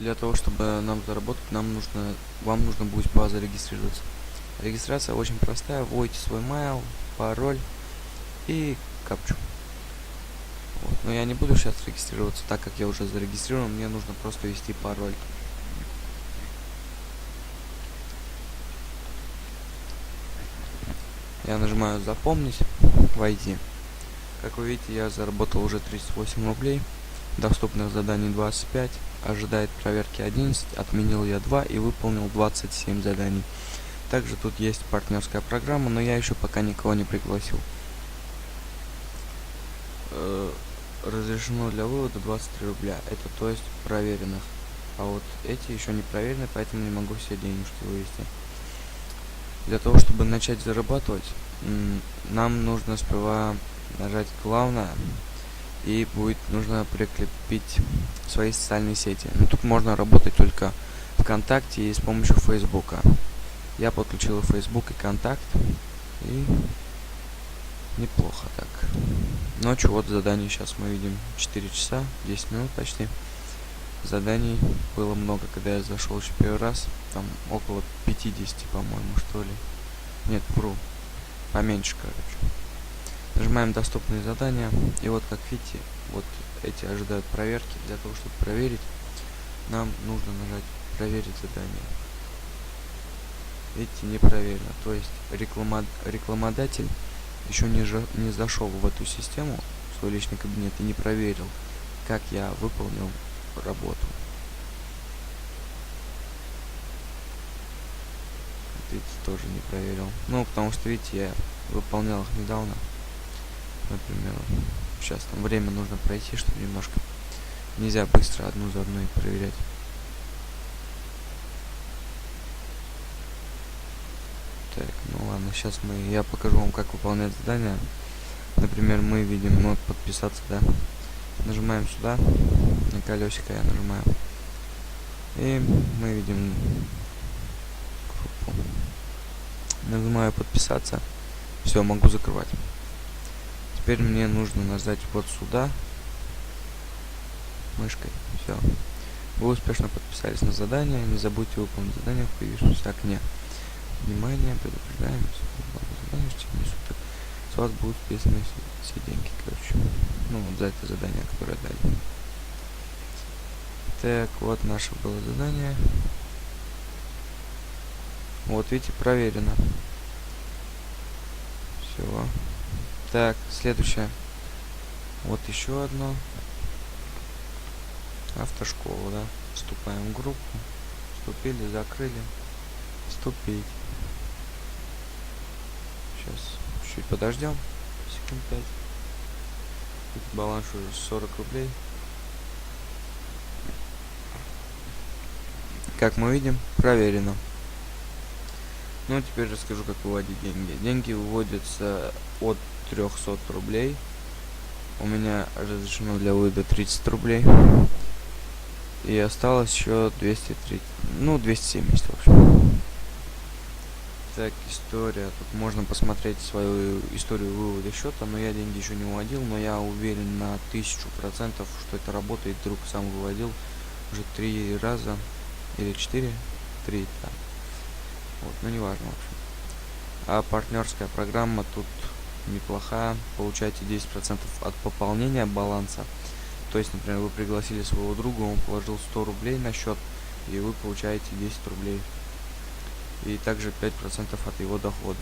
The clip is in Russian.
Для того, чтобы нам заработать, вам нужно будет зарегистрироваться. Регистрация очень простая. Вводите свой mail, пароль и капчу. Вот. Но я не буду сейчас регистрироваться, так как я уже зарегистрирован. Мне нужно просто ввести пароль. Я нажимаю «Запомнить», «Войти». Как вы видите, я заработал уже 38 рублей. Доступных заданий 25. Ожидает проверки 11. Отменил я 2 и выполнил 27 заданий. Также тут есть партнерская программа, но я еще пока никого не пригласил. Разрешено для вывода 23 рубля. Это то есть проверенных. А вот эти еще не проверены, поэтому не могу все денежки вывести. Для того, чтобы начать зарабатывать, нам нужно сперва нажать «Главное», и нужно прикрепить свои социальные сети. Но тут можно работать только ВКонтакте и с помощью Фейсбука. Я подключил Facebook и Контакт, и неплохо так. Ночью вот задание сейчас мы видим 4 часа, 10 минут почти. Заданий было много, когда я зашел еще первый раз. Там около 50, по-моему, что ли. Нет, вру. Поменьше, короче. Нажимаем доступные задания. И вот, как видите, вот эти ожидают проверки. Для того, чтобы проверить, нам нужно нажать «Проверить задание». Видите, не проверено. То есть рекламодатель еще не зашел в эту систему, в свой личный кабинет, и не проверил, как я выполнил работу. Видите, тоже не проверил. Ну, потому что, видите, я выполнял их недавно. Например, сейчас там время нужно пройти, чтобы немножко. Нельзя быстро одну за одной проверять. Так, ну ладно, сейчас я покажу вам, как выполнять задание. Например, мы видим, ну, подписаться, да. Нажимаем сюда, на колесико я нажимаю. И мы видим группу. Нажимаю «Подписаться». Все, могу закрывать. Теперь мне нужно нажать вот сюда мышкой. Все. Вы успешно подписались на задание. Не забудьте выполнить задание в появившемся окне. Внимание, предупреждаем. С вас будут списаны все деньги, короче. Ну, вот за это задание, которое дали. Так, вот наше было задание. Вот, видите, проверено. Все. Так, следующее. Вот еще одно. Автошкола, да. Вступаем в группу. Вступили, закрыли. Вступить. Сейчас чуть подождем. Секунд 5. Баланс уже 40 рублей. Как мы видим, проверено. Ну, теперь расскажу, как выводить деньги. Деньги выводятся от 300 рублей. У меня разрешено для вывода 30 рублей. И осталось еще 230. Ну, 270, в общем. Так, история. Тут можно посмотреть свою историю вывода счета, но я деньги еще не выводил, но я уверен на 1000%, что это работает. Друг сам выводил уже 3 раза или 4. 3, да. Вот, ну не важно, в общем. А партнерская программа тут неплохая. Получаете 10% от пополнения баланса. То есть, например, вы пригласили своего друга, он положил 100 рублей на счет, и вы получаете 10 рублей. И также 5% от его дохода.